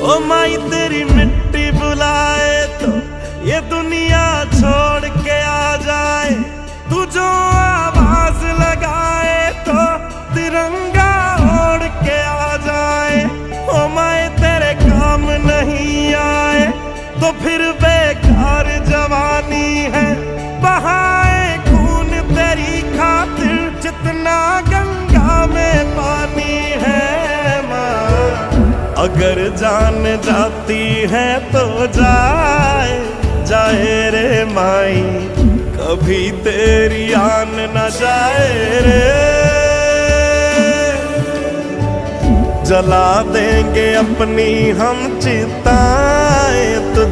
ओ माई तेरी मिट्टी बुलाए तो ये दुनिया छोड़ के आ जाए। तू जो आवाज लगाए तो तिरंगा ओढ़ के आ जाए। ओ माई तेरे काम नहीं आए तो फिर बेकार जवानी है। बहाए खून तेरी खातिर जितना गंगा में पानी है। माँ अगर जान जाती है तो जाए जाए रे माई, कभी तेरी आन न जाए रे। जला देंगे अपनी हम चिताएं तो